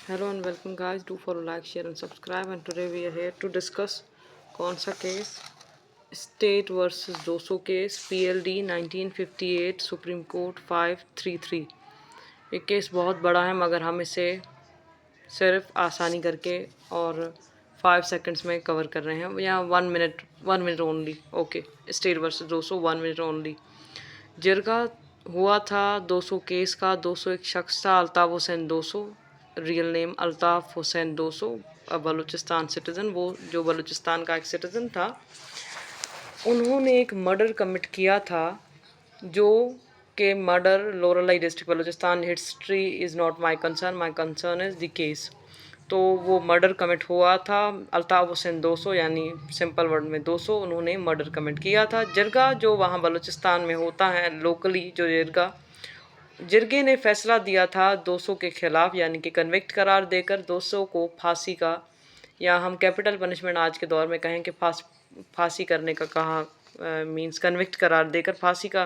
Hello and welcome guys. Do follow, like, share and subscribe. And today we are here to discuss कौन सा case state versus 200 case PLD 1958 supreme court 533। ये case बहुत बड़ा है मगर हम इसे सिर्फ आसानी करके और 5 सेकंड्स में कवर कर रहे हैं या 1 minute only. Okay, state versus 200 1 minute only. जिरगा हुआ था 200 केस का। 200 एक शख्स था, Altaf Hussain 200, real name Altaf Hussain 200, Balochistan citizen. वो जो बलूचिस्तान का एक सिटीज़न था, उन्होंने एक मर्डर कमिट किया था जो के murder Loralai district Balochistan. History is not my concern is the case. तो वो मर्डर कमिट हुआ था। अल्ताफ़ हुसैन 200 यानी सिंपल वर्ड में 200, उन्होंने मर्डर कमिट किया था। जिरगा जो वहाँ बलूचिस्तान में होता है लोकली, जो जिरगे ने फैसला दिया था 200 के ख़िलाफ़, यानी कि कन्विक्ट करार देकर 200 को फांसी का, या हम कैपिटल पनिशमेंट आज के दौर में कहें कि फांसी करने का कहा, मींस कन्विक्ट करार देकर फांसी का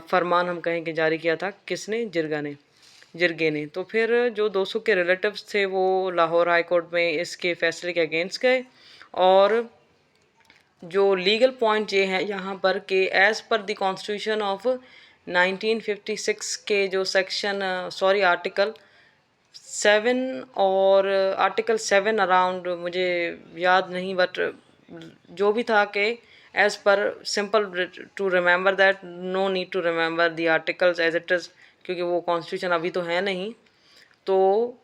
फरमान हम कहें कि जारी किया था। किसने? जिरगे ने। तो फिर जो 200 के रिलेटिव्स थे वो लाहौर हाई कोर्ट में इसके फैसले के अगेंस्ट गए। और जो लीगल पॉइंट ये है यहाँ पर कि एज़ पर द कॉन्स्टिट्यूशन ऑफ 1956 के जो सेक्शन आर्टिकल 7 और आर्टिकल 7 अराउंड मुझे याद नहीं, बट जो भी था कि as per simple to remember that, no need to remember the articles as it is, क्योंकि वो कॉन्स्टिट्यूशन अभी तो है नहीं। तो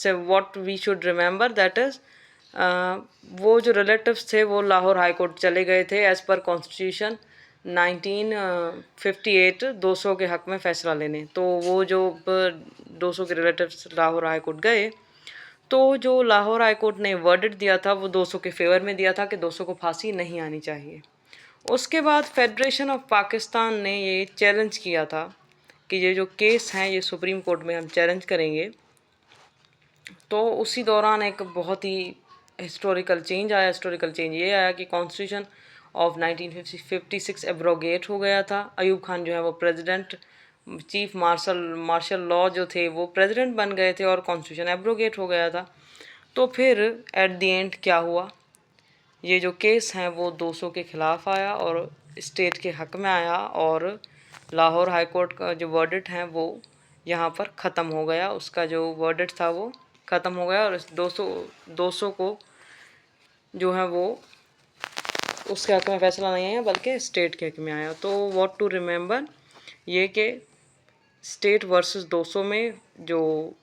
what we should remember that is, वो जो रिलेटिव्स थे वो लाहौर हाई कोर्ट चले गए थे एज़ पर कॉन्स्टिट्यूशन 1958 200 के हक़ में फ़ैसला लेने। तो वो जो 200 के रिलेटिव्स लाहौर हाई कोर्ट गए, तो जो लाहौर हाई कोर्ट ने वर्डिक्ट दिया था वो 200 के फेवर में दिया था कि 200 को फांसी नहीं आनी चाहिए। उसके बाद फेडरेशन ऑफ पाकिस्तान ने ये चैलेंज किया था कि ये जो केस हैं ये सुप्रीम कोर्ट में हम चैलेंज करेंगे। तो उसी दौरान एक बहुत ही हिस्टोरिकल चेंज आया। हिस्टोरिकल चेंज ये आया कि कॉन्स्टिट्यूशन ऑफ 1956 एब्रोगेट हो गया था। अयूब खान जो है वो प्रेसिडेंट, चीफ मार्शल लॉ जो थे वो प्रेसिडेंट बन गए थे और कॉन्स्टिट्यूशन एब्रोगेट हो गया था। तो फिर एट द एंड क्या हुआ, ये जो केस हैं वो 200 के ख़िलाफ़ आया और स्टेट के हक़ में आया, और लाहौर हाई कोर्ट का जो वर्डिक्ट है वो यहाँ पर ख़त्म हो गया। उसका जो वर्डिक्ट था वो ख़त्म हो गया और इस 200 को जो है वो उसके हक़ में फ़ैसला नहीं आया बल्कि स्टेट के हक़ में आया। तो व्हाट टू रिमेंबर ये कि स्टेट वर्सेस 200 में जो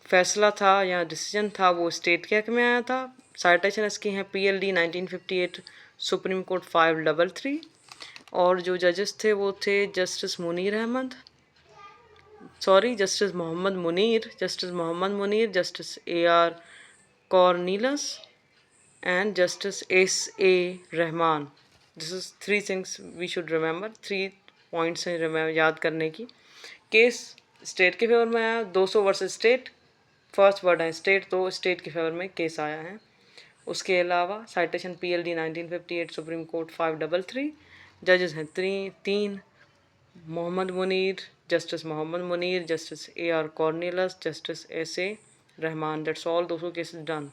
फैसला था या डिसीजन था वो स्टेट के हक़ में आया था। साइटेशन इसकी हैं PLD 1958 सुप्रीम कोर्ट 533। और जो जजेस थे वो थे justice Mohammad Munir, justice AR Cornelius and Justice S.A. Rahman. This is 3 things we should remember, 3 points हैं याद करने की। केस स्टेट के फेवर में आया, 200 वर्सेस स्टेट, फर्स्ट वर्ड है स्टेट, तो स्टेट के फेवर में केस आया है। उसके अलावा साइटेशन PLD 1958 सुप्रीम कोर्ट 533। जजेस हैं 3, justice Mohammad Munir, justice AR Cornelius, justice S.A. Rahman. That's all, 200 cases done.